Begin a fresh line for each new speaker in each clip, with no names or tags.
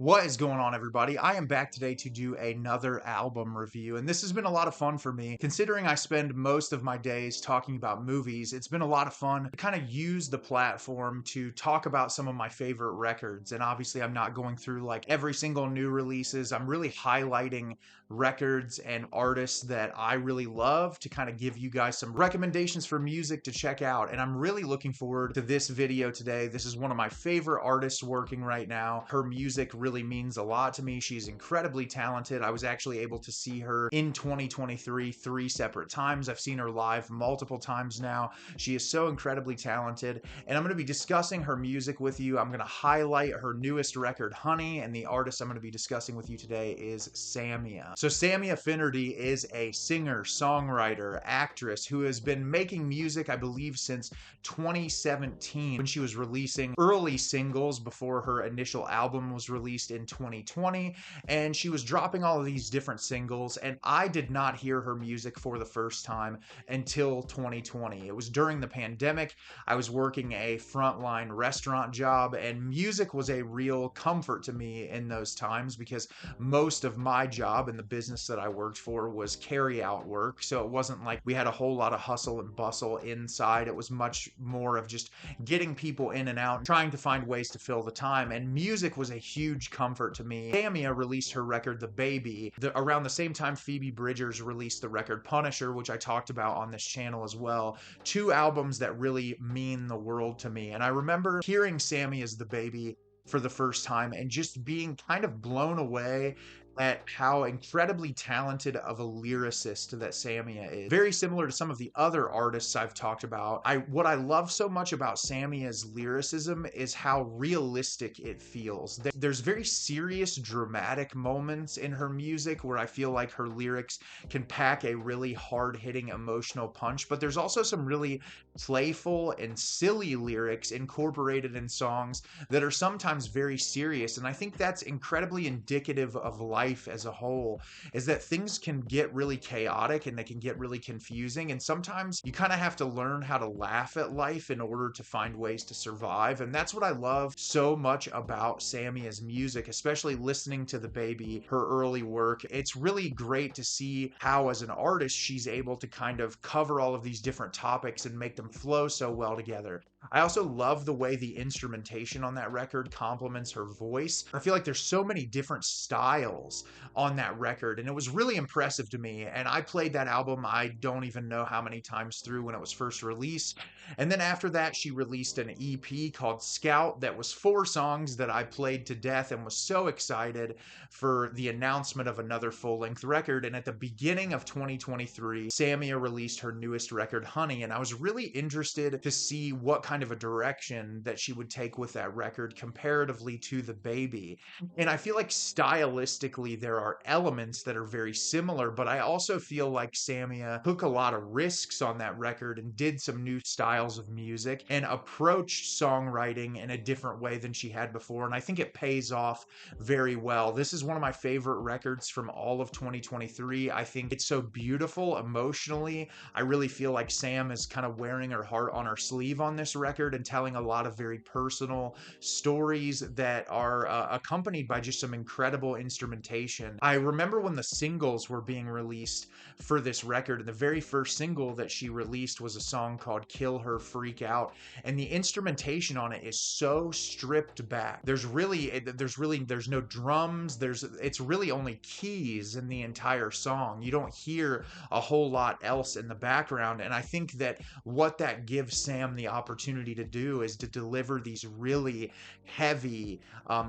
What is going on, everybody? I am back today to do another album review, and this has been a lot of fun for me. Considering I spend most of my days talking about movies, it's been a lot of fun to kind of use the platform to talk about some of my favorite records. And obviously, I'm not going through like every single new releases. I'm really highlighting records and artists that I really love to kind of give you guys some recommendations for music to check out. And I'm really looking forward to this video today. This is one of my favorite artists working right now. Her music really means a lot to me. She's incredibly talented. I was actually able to see her in 2023 three separate times. I've seen her live multiple times now. She is so incredibly talented, and I'm going to be discussing her music with you. I'm going to highlight her newest record, Honey, and the artist I'm going to be discussing with you today is Samia. So Samia Finnerty is a singer, songwriter, actress who has been making music, I believe, since 2017 when she was releasing early singles before her initial album was released in 2020, and she was dropping all of these different singles, and I did not hear her music for the first time until 2020. It was during the pandemic. I was working a frontline restaurant job, and music was a real comfort to me in those times because most of my job in the business that I worked for was carry out work. So it wasn't like we had a whole lot of hustle and bustle inside. It was much more of just getting people in and out and trying to find ways to fill the time. And music was a huge comfort to me. Samia released her record, The Baby, around the same time Phoebe Bridgers released the record Punisher, which I talked about on this channel as well. Two albums that really mean the world to me. And I remember hearing Samia's The Baby for the first time and just being kind of blown away at how incredibly talented of a lyricist that Samia is. Very similar to some of the other artists I've talked about. What I love so much about Samia's lyricism is how realistic it feels. There's very serious, dramatic moments in her music where I feel like her lyrics can pack a really hard-hitting emotional punch, but there's also some really playful and silly lyrics incorporated in songs that are sometimes very serious, and I think that's incredibly indicative of life as a whole, is that things can get really chaotic and they can get really confusing, and sometimes you kind of have to learn how to laugh at life in order to find ways to survive. And that's what I love so much about Samia's music, especially listening to The Baby, her early work. It's really great to see how as an artist she's able to kind of cover all of these different topics and make them flow so well together. I also love the way the instrumentation on that record complements her voice. I feel like there's so many different styles on that record, and it was really impressive to me. And I played that album, I don't even know how many times through when it was first released. And then after that, she released an EP called Scout that was 4 songs that I played to death and was so excited for the announcement of another full-length record. And at the beginning of 2023, Samia released her newest record, Honey, and I was really interested to see what kind of a direction that she would take with that record comparatively to The Baby. And I feel like stylistically there are elements that are very similar, but I also feel like Samia took a lot of risks on that record and did some new styles of music and approached songwriting in a different way than she had before, and I think it pays off very well. This is one of my favorite records from all of 2023. I think it's so beautiful emotionally. I really feel like Sam is kind of wearing her heart on her sleeve on this record and telling a lot of very personal stories that are accompanied by just some incredible instrumentation. I remember when the singles were being released for this record, and the very first single that she released was a song called Kill Her Freak Out, and the instrumentation on it is so stripped back. There's no drums, it's really only keys in the entire song. You don't hear a whole lot else in the background, and I think that what that gives Sam the opportunity to do is to deliver these really heavy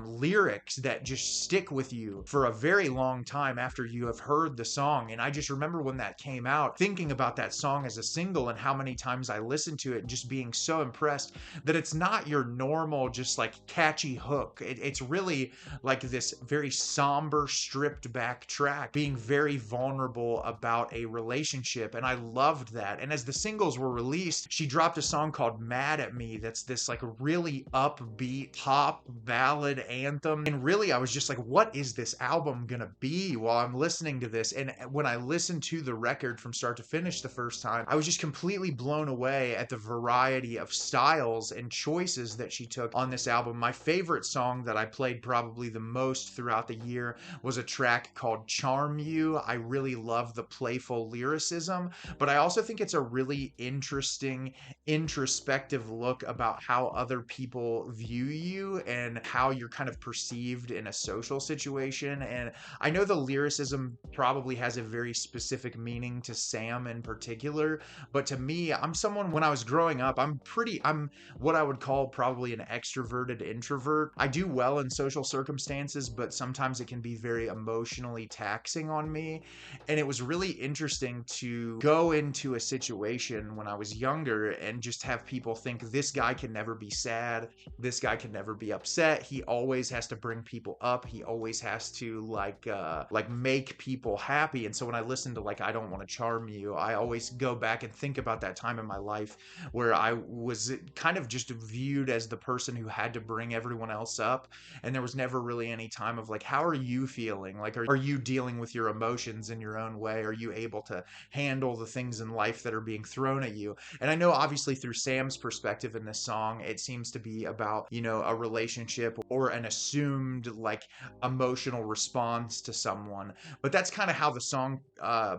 lyrics that just stick with you for a very long time after you have heard the song. And I just remember when that came out, thinking about that song as a single and how many times I listened to it and just being so impressed that it's not your normal just like catchy hook. It's really like this very somber, stripped back track being very vulnerable about a relationship, and I loved that. And as the singles were released, she dropped a song called Mad at Me that's this like really upbeat pop ballad anthem. And really, I was just like, what is this album gonna be while I'm listening to this? And when I listened to the record from start to finish the first time, I was just completely blown away at the variety of styles and choices that she took on this album. My favorite song that I played probably the most throughout the year was a track called Charm You. I really love the playful lyricism, but I also think it's a really interesting, introspective look about how other people view you and how you're kind of perceived in a social situation. And I know the lyricism probably has a very specific meaning to Sam in particular, but to me, I'm someone when I was growing up, I'm what I would call probably an extroverted introvert. I do well in social circumstances, but sometimes it can be very emotionally taxing on me. And it was really interesting to go into a situation when I was younger and just have people think this guy can never be sad, this guy can never be upset. He always has to bring people up. He always has to like make people happy. And so when I listen to like I Don't Want to Charm You, I always go back and think about that time in my life where I was kind of just viewed as the person who had to bring everyone else up. And there was never really any time of like, how are you feeling? Like, are you dealing with your emotions in your own way? Are you able to handle the things in life that are being thrown at you? And I know obviously through Sam's perspective in this song, it seems to be about, you know, a relationship or an assumed like emotional response to someone. But that's kind of how the song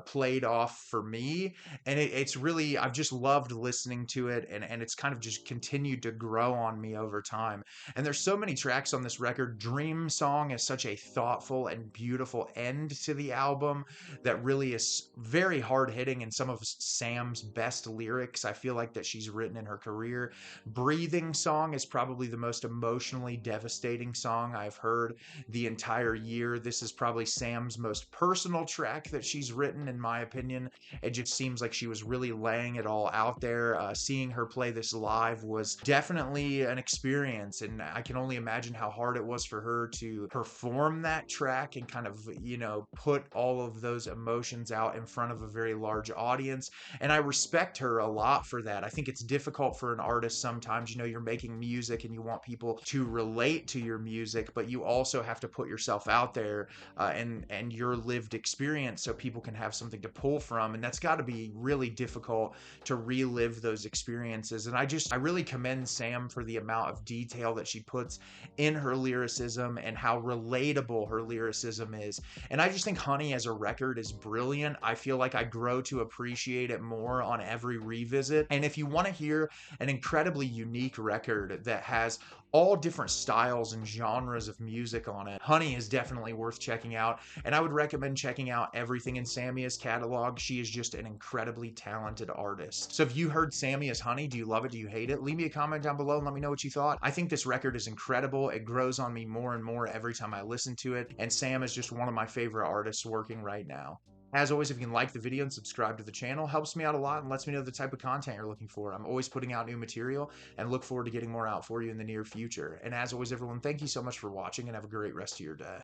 played off for me. And it's really, I've just loved listening to it, and it's kind of just continued to grow on me over time. And there's so many tracks on this record. Dream Song is such a thoughtful and beautiful end to the album that really is very hard hitting and some of Sam's best lyrics I feel like that she's written in her career. Breathing Song is probably the most emotionally devastating song I've heard the entire year. This is probably Sam's most personal track that she's written, in my opinion. It just seems like she was really laying it all out there. Seeing her play this live was definitely an experience, and I can only imagine how hard it was for her to perform that track and kind of, you know, put all of those emotions out in front of a very large audience. And I respect her a lot for that. I think it's difficult for an artist sometimes. You know, you're making music and you want people to relate to your music, but you also have to put yourself out there and your lived experience so people can have something to pull from. And that's got to be really difficult to relive those experiences. And I really commend Sam for the amount of detail that she puts in her lyricism and how relatable her lyricism is. And I just think Honey as a record is brilliant. I feel like I grow to appreciate it more on every revisit. And if you want to hear an incredibly unique record that has all different styles and genres of music on it, Honey is definitely worth checking out. And I would recommend checking out everything in Samia's catalog. She is just an incredibly talented artist. So if you heard Samia's Honey, do you love it? Do you hate it? Leave me a comment down below and let me know what you thought. I think this record is incredible. It grows on me more and more every time I listen to it. And Sam is just one of my favorite artists working right now. As always, if you can like the video and subscribe to the channel, helps me out a lot and lets me know the type of content you're looking for. I'm always putting out new material and look forward to getting more out for you in the near future. And as always, everyone, thank you so much for watching and have a great rest of your day.